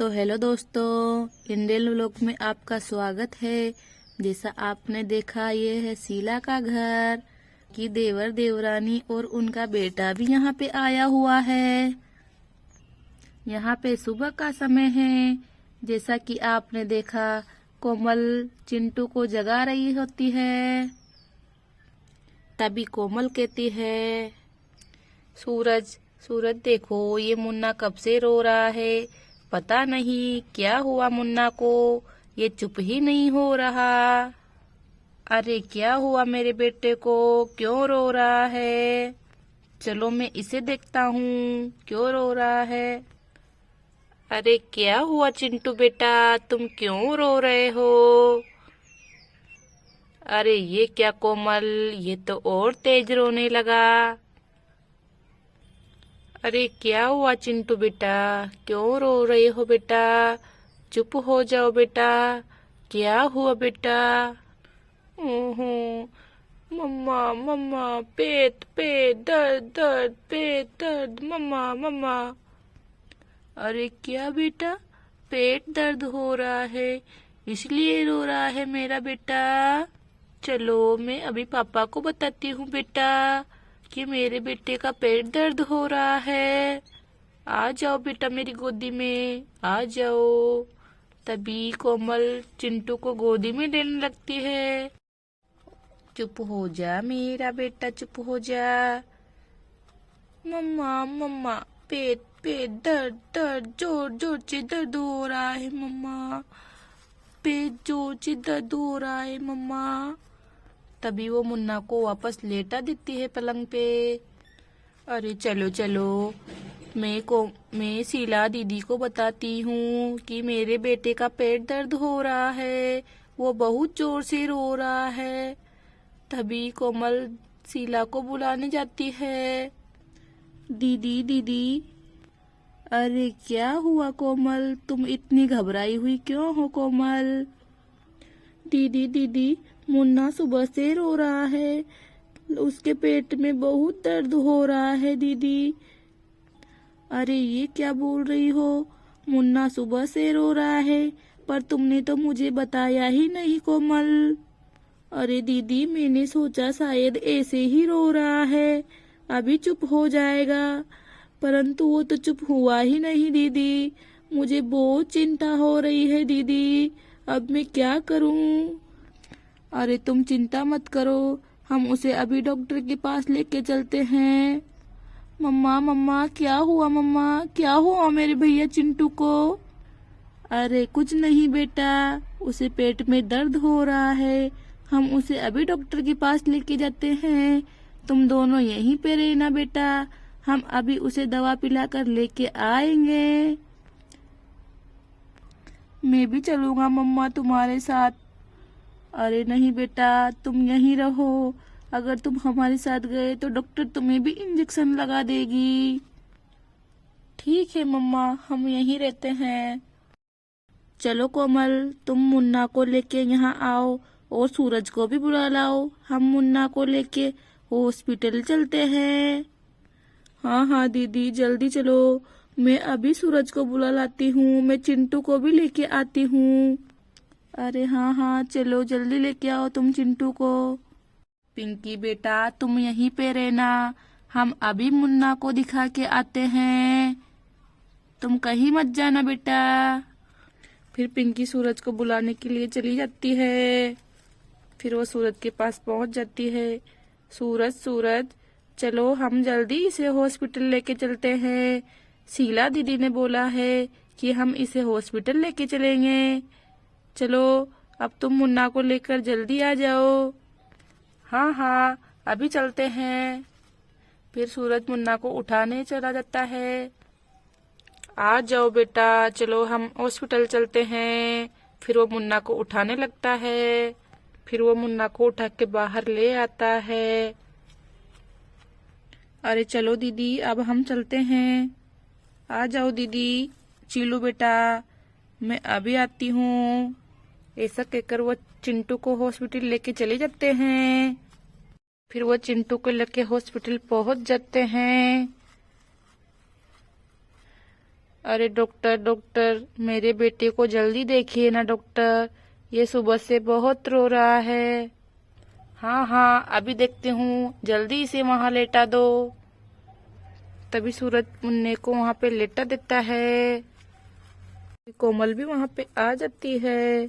तो हेलो दोस्तों, Indian vlog में आपका स्वागत है। जैसा आपने देखा, ये है शीला का घर कि देवर देवरानी और उनका बेटा भी यहाँ पे आया हुआ है। यहाँ पे सुबह का समय है। जैसा कि आपने देखा, कोमल चिंटू को जगा रही होती है। तभी कोमल कहती है, सूरज सूरज देखो, ये मुन्ना कब से रो रहा है। पता नहीं क्या हुआ मुन्ना को, ये चुप ही नहीं हो रहा। अरे क्या हुआ मेरे बेटे को, क्यों रो रहा है। चलो मैं इसे देखता हूँ, क्यों रो रहा है। अरे क्या हुआ चिंटू बेटा, तुम क्यों रो रहे हो। अरे ये क्या कोमल, ये तो और तेज रोने लगा। अरे क्या हुआ चिंटू बेटा, क्यों रो रहे हो बेटा। चुप हो जाओ बेटा, क्या हुआ बेटा। ओहो मम्मा मम्मा, पेट पेट दर्द दर्द, पेट दर्द, मम्मा मम्मा। अरे क्या बेटा, पेट दर्द हो रहा है, इसलिए रो रहा है मेरा बेटा। चलो मैं अभी पापा को बताती हूँ बेटा कि मेरे बेटे का पेट दर्द हो रहा है। आ जाओ बेटा मेरी गोदी में, आ जाओ। तभी कोमल चिंटू को गोदी में लेने लगती है। चुप हो जा मेरा बेटा, चुप हो जा। मम्मा मम्मा, पेट पेट दर्द दर्द, जोर जोर से दर्द हो रहा है मम्मा, पेट जोर से दर्द हो रहा है मम्मा। तभी वो मुन्ना को वापस लेटा देती है पलंग पे। अरे चलो चलो, मैं शीला दीदी को बताती हूँ कि मेरे बेटे का पेट दर्द हो रहा है, वो बहुत जोर से रो रहा है। तभी कोमल शीला को बुलाने जाती है। दीदी दीदी। अरे क्या हुआ कोमल, तुम इतनी घबराई हुई क्यों हो कोमल। दीदी दीदी, मुन्ना सुबह से रो रहा है, उसके पेट में बहुत दर्द हो रहा है दीदी। अरे ये क्या बोल रही हो, मुन्ना सुबह से रो रहा है, पर तुमने तो मुझे बताया ही नहीं कोमल। अरे दीदी, मैंने सोचा शायद ऐसे ही रो रहा है, अभी चुप हो जाएगा, परंतु वो तो चुप हुआ ही नहीं दीदी। मुझे बहुत चिंता हो रही है दीदी, अब मैं क्या करूं। अरे तुम चिंता मत करो, हम उसे अभी डॉक्टर के पास लेके चलते हैं। मम्मा मम्मा, क्या हुआ मम्मा, क्या हुआ मेरे भैया चिंटू को। अरे कुछ नहीं बेटा, उसे पेट में दर्द हो रहा है, हम उसे अभी डॉक्टर के पास लेके जाते हैं। तुम दोनों यहीं पे रहना बेटा, हम अभी उसे दवा पिलाकर लेके आएंगे। मैं भी चलूंगा मम्मा तुम्हारे साथ। अरे नहीं बेटा, तुम यहीं रहो, अगर तुम हमारे साथ गए तो डॉक्टर तुम्हें भी इंजेक्शन लगा देगी। ठीक है मम्मा, हम यहीं रहते हैं। चलो कोमल, तुम मुन्ना को लेके यहाँ आओ और सूरज को भी बुला लाओ, हम मुन्ना को लेके हॉस्पिटल चलते हैं। हाँ हाँ दीदी, जल्दी चलो, मैं अभी सूरज को बुला लाती हूँ, मैं चिंटू को भी लेके आती हूँ। अरे हाँ हाँ चलो, जल्दी लेके आओ तुम चिंटू को। पिंकी बेटा तुम यहीं पे रहना, हम अभी मुन्ना को दिखा के आते हैं, तुम कहीं मत जाना बेटा। फिर पिंकी सूरज को बुलाने के लिए चली जाती है। फिर वो सूरज के पास पहुंच जाती है। सूरज सूरज, चलो हम जल्दी इसे हॉस्पिटल लेके चलते हैं, शीला दीदी ने बोला है कि हम इसे हॉस्पिटल लेके चलेंगे। चलो अब तुम मुन्ना को लेकर जल्दी आ जाओ। हाँ हाँ अभी चलते हैं। फिर सूरज मुन्ना को उठाने चला जाता है। आ जाओ बेटा, चलो हम हॉस्पिटल चलते हैं। फिर वो मुन्ना को उठाने लगता है। फिर वो मुन्ना को उठा के बाहर ले आता है। अरे चलो दीदी, अब हम चलते हैं। आ जाओ दीदी, चीलू बेटा, मैं अभी आती हूँ। ऐसा कहकर वो चिंटू को हॉस्पिटल लेके चले जाते हैं। फिर वो चिंटू को लेके हॉस्पिटल पहुंच जाते हैं। अरे डॉक्टर डॉक्टर, मेरे बेटे को जल्दी देखिए ना डॉक्टर, ये सुबह से बहुत रो रहा है। हाँ हाँ, अभी देखती हूँ, जल्दी इसे वहां लेटा दो। तभी सूरज मुन्ने को वहां पे लेटा देता है। कोमल भी वहां पे आ जाती है।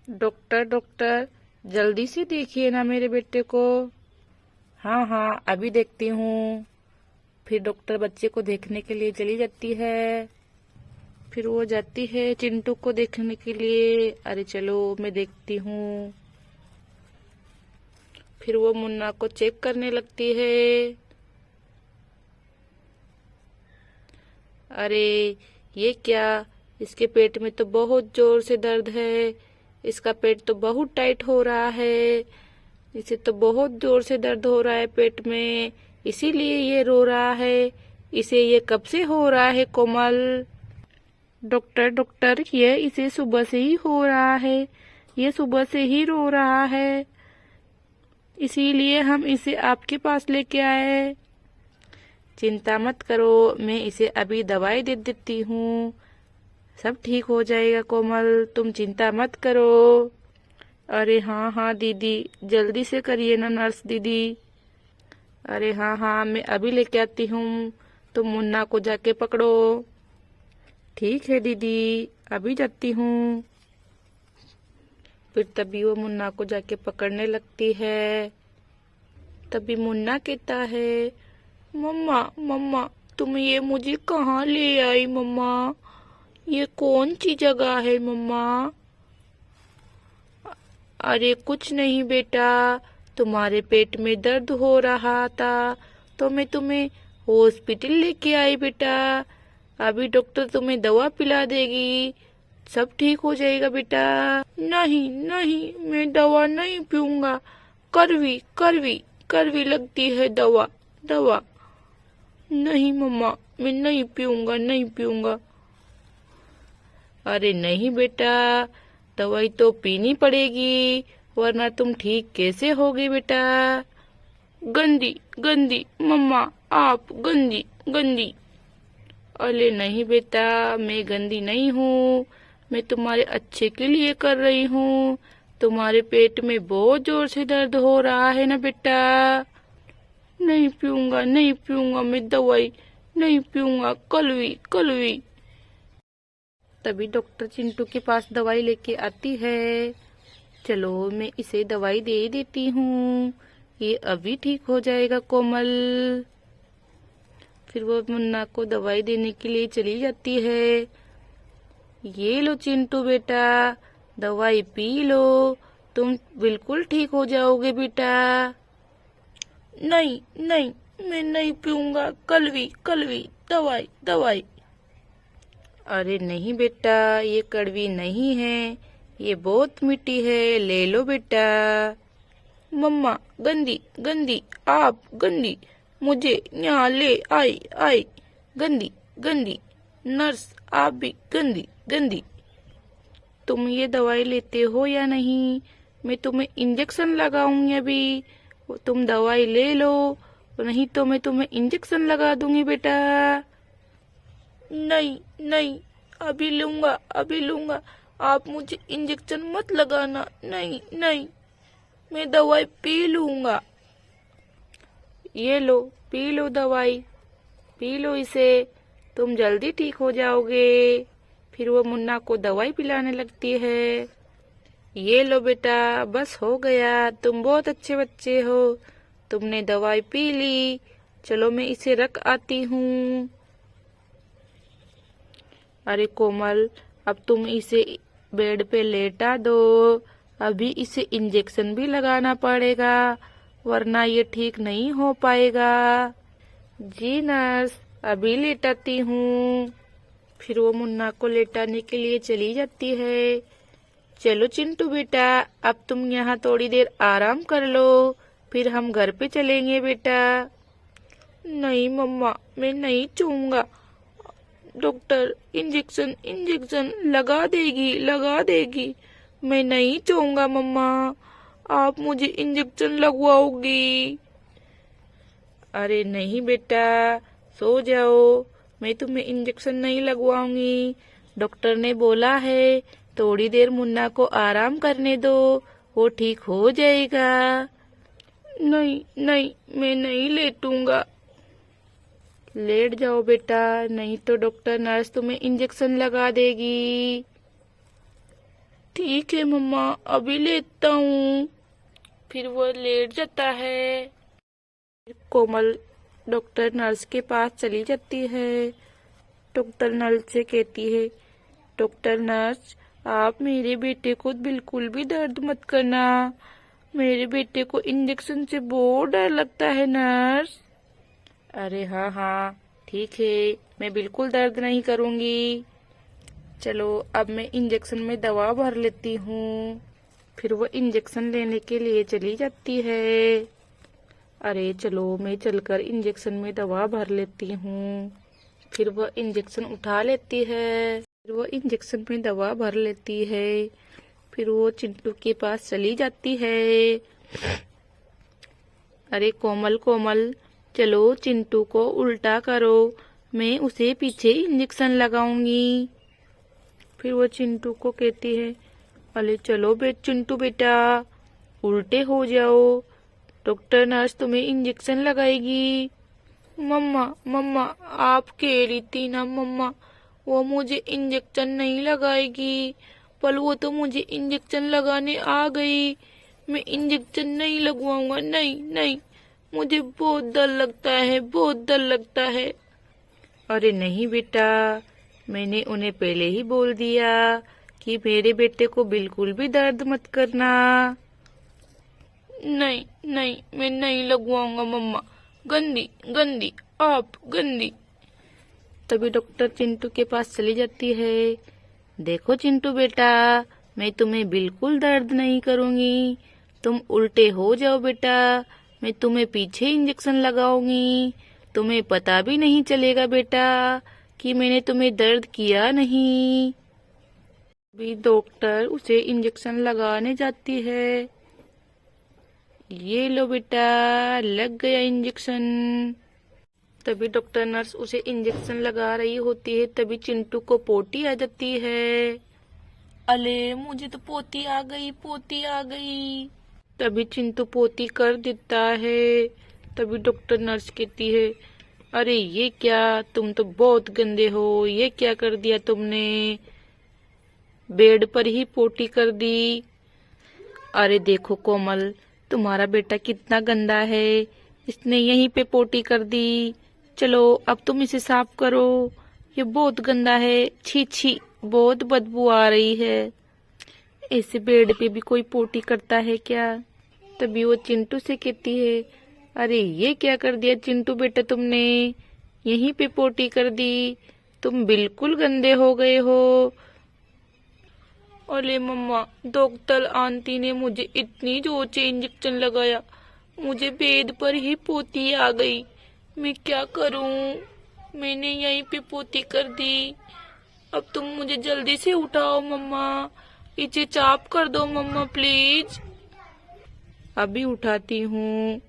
डॉक्टर डॉक्टर, जल्दी से देखिए ना मेरे बेटे को। हाँ हाँ, अभी देखती हूँ। फिर डॉक्टर बच्चे को देखने के लिए चली जाती है। फिर वो जाती है चिंटू को देखने के लिए। अरे चलो मैं देखती हूँ। फिर वो मुन्ना को चेक करने लगती है। अरे ये क्या, इसके पेट में तो बहुत जोर से दर्द है। इसका पेट तो बहुत टाइट हो रहा है। इसे तो बहुत जोर से दर्द हो रहा है पेट में, इसीलिए ये रो रहा है। इसे ये कब से हो रहा है कोमल? डॉक्टर डॉक्टर, ये इसे सुबह से ही हो रहा है। ये सुबह से ही रो रहा है, इसीलिए हम इसे आपके पास लेके आए। चिंता मत करो, मैं इसे अभी दवाई दे देती हूँ, सब ठीक हो जाएगा कोमल, तुम चिंता मत करो। अरे हाँ हाँ दीदी, जल्दी से करिए ना नर्स दीदी। अरे हाँ हाँ, मैं अभी लेके आती हूँ, तुम मुन्ना को जाके पकड़ो। ठीक है दीदी, अभी जाती हूँ। फिर तभी वो मुन्ना को जाके पकड़ने लगती है। तभी मुन्ना कहता है, मम्मा मम्मा, तुम ये मुझे कहाँ ले आई मम्मा? ये कौन सी जगह है मम्मा? अरे कुछ नहीं बेटा, तुम्हारे पेट में दर्द हो रहा था तो मैं तुम्हें हॉस्पिटल लेके आई बेटा। अभी डॉक्टर तुम्हें दवा पिला देगी, सब ठीक हो जाएगा बेटा। नहीं नहीं, मैं दवा नहीं पीऊंगा, कड़वी कड़वी कड़वी लगती है दवा दवा। नहीं मम्मा, मैं नहीं पीऊंगा नहीं पीऊंगा। अरे नहीं बेटा, दवाई तो पीनी पड़ेगी, वरना तुम ठीक कैसे होगी बेटा? गंदी गंदी मम्मा, आप गंदी गंदी। अरे नहीं बेटा, मैं गंदी नहीं हूँ, मैं तुम्हारे अच्छे के लिए कर रही हूँ। तुम्हारे पेट में बहुत जोर से दर्द हो रहा है ना बेटा। नहीं पीऊंगा नहीं पीऊंगा, मैं दवाई नहीं पीऊंगा, कड़वी कड़वी। तभी डॉक्टर चिंटू के पास दवाई लेके आती है। चलो मैं इसे दवाई दे देती हूँ, ये अभी ठीक हो जाएगा कोमल। फिर वो मुन्ना को दवाई देने के लिए चली जाती है। ये लो चिंटू बेटा, दवाई पी लो, तुम बिल्कुल ठीक हो जाओगे बेटा। नहीं नहीं, मैं नहीं पीऊंगा, कड़वी कड़वी दवाई दवाई। अरे नहीं बेटा, ये कड़वी नहीं है, ये बहुत मीठी है, ले लो बेटा। मम्मा गंदी गंदी, आप गंदी, मुझे यहाँ ले आई आई, गंदी गंदी। नर्स आप भी गंदी गंदी। तुम ये दवाई लेते हो या नहीं? मैं तुम्हें इंजेक्शन लगाऊंगी अभी, तुम दवाई ले लो, नहीं तो मैं तुम्हें इंजेक्शन लगा दूंगी बेटा। नहीं नहीं, अभी लूंगा अभी लूंगा, आप मुझे इंजेक्शन मत लगाना, नहीं नहीं, मैं दवाई पी लूंगा। ये लो, पी लो दवाई, पी लो इसे, तुम जल्दी ठीक हो जाओगे। फिर वो मुन्ना को दवाई पिलाने लगती है। ये लो बेटा, बस हो गया, तुम बहुत अच्छे बच्चे हो, तुमने दवाई पी ली, चलो मैं इसे रख आती हूँ। अरे कोमल, अब तुम इसे बेड पे लेटा दो, अभी इसे इंजेक्शन भी लगाना पड़ेगा, वरना ये ठीक नहीं हो पाएगा। जी नर्स, अभी लेटाती हूँ। फिर वो मुन्ना को लेटाने के लिए चली जाती है। चलो चिंटू बेटा, अब तुम यहाँ थोड़ी देर आराम कर लो, फिर हम घर पे चलेंगे बेटा। नहीं मम्मा, मैं नहीं छूऊंगा, डॉक्टर इंजेक्शन इंजेक्शन लगा देगी, मैं नहीं चाहूंगा मम्मा, आप मुझे इंजेक्शन लगवाओगी। अरे नहीं बेटा, सो जाओ, मैं तुम्हें इंजेक्शन नहीं लगवाऊंगी। डॉक्टर ने बोला है थोड़ी देर मुन्ना को आराम करने दो, वो ठीक हो जाएगा। नहीं नहीं, मैं नहीं लेटूंगा। लेट जाओ बेटा, नहीं तो डॉक्टर नर्स तुम्हें इंजेक्शन लगा देगी। ठीक है मम्मा, अभी लेटता हूँ। फिर वो लेट जाता है। कोमल डॉक्टर नर्स के पास चली जाती है। डॉक्टर नर्स से कहती है, डॉक्टर नर्स आप मेरे बेटे को बिल्कुल भी दर्द मत करना, मेरे बेटे को इंजेक्शन से बहुत डर लगता है नर्स। अरे हाँ हाँ ठीक है, मैं बिल्कुल दर्द नहीं करूँगी। चलो अब मैं इंजेक्शन में दवा भर लेती हूँ। फिर वो इंजेक्शन लेने के लिए चली जाती है। अरे चलो मैं चलकर इंजेक्शन में दवा भर लेती हूँ। फिर वो इंजेक्शन उठा लेती है। फिर वो इंजेक्शन में दवा भर लेती है। फिर वो चिंटू के पास चली जाती है। अरे कोमल कोमल, चलो चिंटू को उल्टा करो, मैं उसे पीछे इंजेक्शन लगाऊंगी। फिर वो चिंटू को कहती है, अरे चलो चिंटू बेटा उल्टे हो जाओ, डॉक्टर नर्स तुम्हें इंजेक्शन लगाएगी। मम्मा मम्मा आप कह रही थी ना मम्मा, वो मुझे इंजेक्शन नहीं लगाएगी, पर वो तो मुझे इंजेक्शन लगाने आ गई। मैं इंजेक्शन नहीं लगवाऊंगा, नहीं नहीं, मुझे बहुत डर लगता है, बहुत डर लगता है। अरे नहीं बेटा, मैंने उन्हें पहले ही बोल दिया कि मेरे बेटे को बिल्कुल भी दर्द मत करना। नहीं नहीं, मैं नहीं लगवाऊंगा मम्मा, गंदी गंदी, आप गंदी। तभी डॉक्टर चिंटू के पास चली जाती है। देखो चिंटू बेटा, मैं तुम्हें बिल्कुल दर्द नहीं करूंगी, तुम उल्टे हो जाओ बेटा, मैं तुम्हें पीछे इंजेक्शन लगाऊंगी, तुम्हें पता भी नहीं चलेगा बेटा कि मैंने तुम्हें दर्द किया नहीं। अभी डॉक्टर उसे इंजेक्शन लगाने जाती है। ये लो बेटा, लग गया इंजेक्शन। तभी डॉक्टर नर्स उसे इंजेक्शन लगा रही होती है। तभी चिंटू को पोटी आ जाती है। अले मुझे तो पोती आ गई, पोती आ गई। तभी चिंटू पोती कर देता है। तभी डॉक्टर नर्स कहती है, अरे ये क्या, तुम तो बहुत गंदे हो, ये क्या कर दिया तुमने, बेड पर ही पोटी कर दी। अरे देखो कोमल, तुम्हारा बेटा कितना गंदा है, इसने यहीं पे पोटी कर दी। चलो अब तुम इसे साफ करो, ये बहुत गंदा है, छी छी, बहुत बदबू आ रही है। ऐसे बेड पे भी कोई पोटी करता है क्या? तभी वो चिंटू से कहती है, अरे ये क्या कर दिया चिंटू बेटा तुमने, यहीं पे पोटी कर दी, तुम बिल्कुल गंदे हो गए हो। अरे मम्मा, डॉक्टर आंटी ने मुझे इतनी जोर से इंजेक्शन लगाया, मुझे बेड पर ही पोती आ गई, मैं क्या करूं? मैंने यहीं पे पोती कर दी। अब तुम मुझे जल्दी से उठाओ मम्मा, इसे चाप कर दो मम्मा प्लीज। अभी उठाती हूँ।